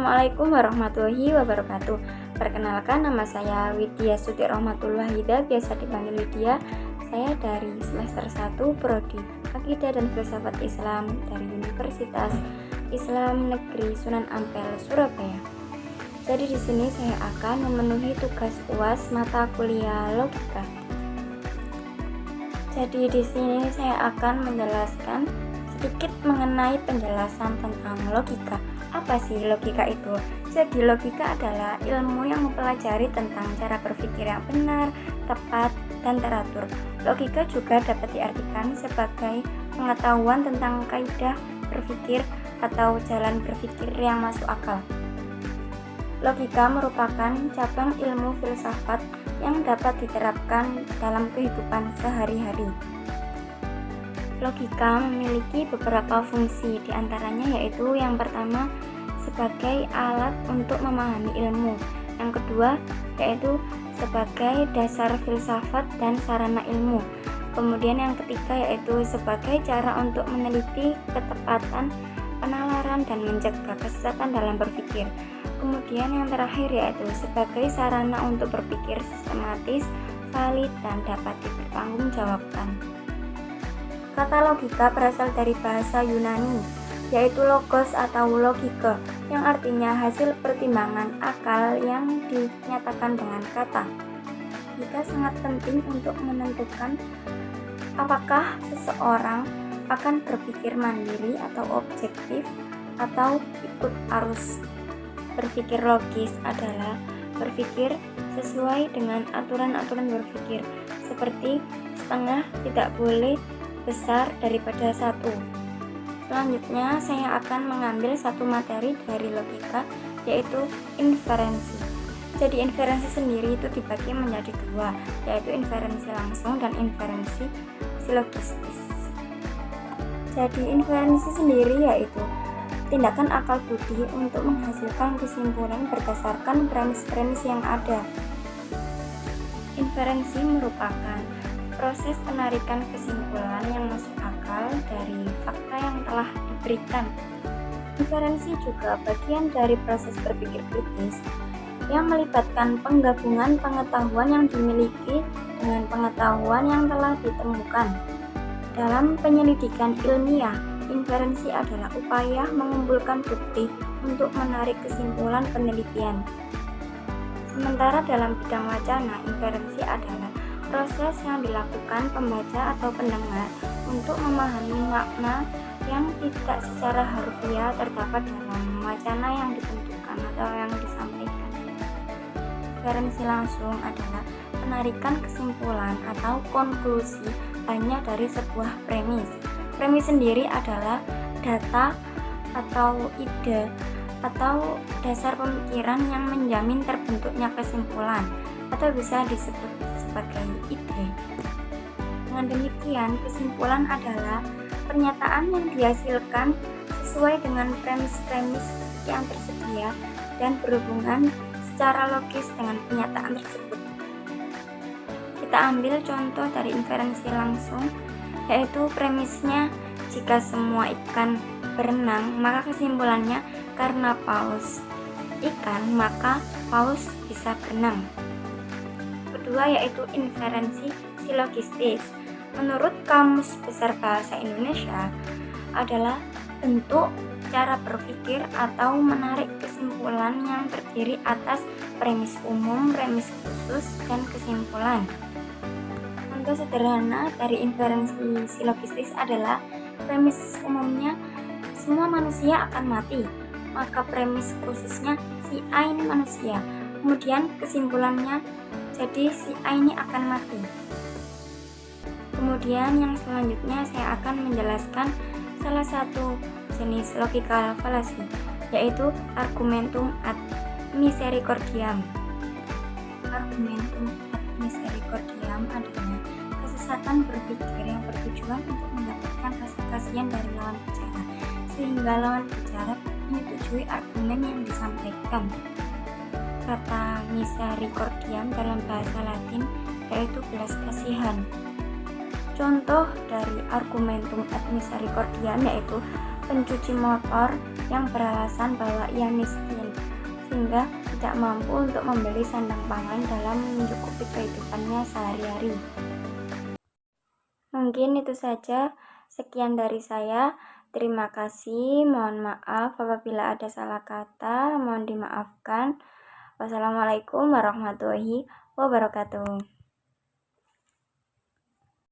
Assalamualaikum warahmatullahi wabarakatuh. Perkenalkan, nama saya Widya Suti Rohmatullah Hida, biasa dipanggil Widya. Saya dari semester 1 Prodi Akidah dan Filsafat Islam dari Universitas Islam Negeri Sunan Ampel, Surabaya. Jadi di sini saya akan memenuhi tugas UAS mata kuliah logika. Jadi di sini saya akan menjelaskan sedikit mengenai penjelasan tentang logika. Apa sih logika itu? Jadi logika adalah ilmu yang mempelajari tentang cara berpikir yang benar, tepat, dan teratur. Logika juga dapat diartikan sebagai pengetahuan tentang kaidah berpikir atau jalan berpikir yang masuk akal. Logika merupakan cabang ilmu filsafat yang dapat diterapkan dalam kehidupan sehari-hari. Logika memiliki beberapa fungsi, diantaranya yaitu yang pertama sebagai alat untuk memahami ilmu, yang kedua yaitu sebagai dasar filsafat dan sarana ilmu, kemudian yang ketiga yaitu sebagai cara untuk meneliti ketepatan penalaran dan mencegah kesesatan dalam berpikir, kemudian yang terakhir yaitu sebagai sarana untuk berpikir sistematis, valid, dan dapat dipertanggungjawabkan. Kata logika berasal dari bahasa Yunani, yaitu logos atau logika, yang artinya hasil pertimbangan akal yang dinyatakan dengan kata. Logika sangat penting untuk menentukan apakah seseorang akan berpikir mandiri atau objektif atau ikut arus. Berpikir logis adalah berpikir sesuai dengan aturan-aturan berpikir, seperti setengah tidak boleh besar daripada satu. Selanjutnya saya akan mengambil satu materi dari logika, yaitu inferensi. Jadi inferensi sendiri itu dibagi menjadi dua, yaitu inferensi langsung dan inferensi silogistis. Jadi inferensi sendiri yaitu tindakan akal budi untuk menghasilkan kesimpulan berdasarkan premis-premis yang ada. Inferensi merupakan proses penarikan kesimpulan yang masuk akal dari fakta yang telah diberikan. Inferensi juga bagian dari proses berpikir kritis yang melibatkan penggabungan pengetahuan yang dimiliki dengan pengetahuan yang telah ditemukan. Dalam penyelidikan ilmiah, inferensi adalah upaya mengumpulkan bukti untuk menarik kesimpulan penelitian. Sementara dalam bidang wacana, inferensi adalah proses yang dilakukan pembaca atau pendengar untuk memahami makna yang tidak secara harfiah terdapat dalam wacana yang ditentukan atau yang disampaikan. Inferensi langsung adalah penarikan kesimpulan atau konklusi hanya dari sebuah premis. Premis sendiri adalah data atau ide atau dasar pemikiran yang menjamin terbentuknya kesimpulan, atau bisa disebut sebagai ide. Dengan demikian, kesimpulan adalah pernyataan yang dihasilkan sesuai dengan premis-premis yang tersedia dan berhubungan secara logis dengan pernyataan tersebut. Kita ambil contoh dari inferensi langsung, yaitu premisnya jika semua ikan berenang, maka kesimpulannya karena paus ikan, maka paus bisa berenang. Kedua yaitu inferensi silogistis. Menurut Kamus Besar Bahasa Indonesia adalah bentuk cara berpikir atau menarik kesimpulan yang terdiri atas premis umum, premis khusus, dan kesimpulan. Contoh sederhana dari inferensi silogistis adalah premis umumnya semua manusia akan mati, maka premis khususnya si A ini manusia. Kemudian kesimpulannya jadi si A ini akan mati. Kemudian yang selanjutnya saya akan menjelaskan salah satu jenis logikal falasi, yaitu argumentum ad misericordiam. Argumentum ad misericordiam adalah kesesatan berpikir yang bertujuan untuk mendapatkan rasa kasihan dari lawan bicara, sehingga lawan bicara menyetujui argumen yang disampaikan. Kata misericordiam dalam bahasa Latin yaitu belas kasihan. Contoh dari argumentum ad misericordiam yaitu pencuci motor yang beralasan bahwa ia miskin sehingga tidak mampu untuk membeli sandang pangan dalam mencukupi kehidupannya sehari-hari. Mungkin itu saja, sekian dari saya. Terima kasih, mohon maaf apabila ada salah kata, mohon dimaafkan. Wassalamualaikum warahmatullahi wabarakatuh.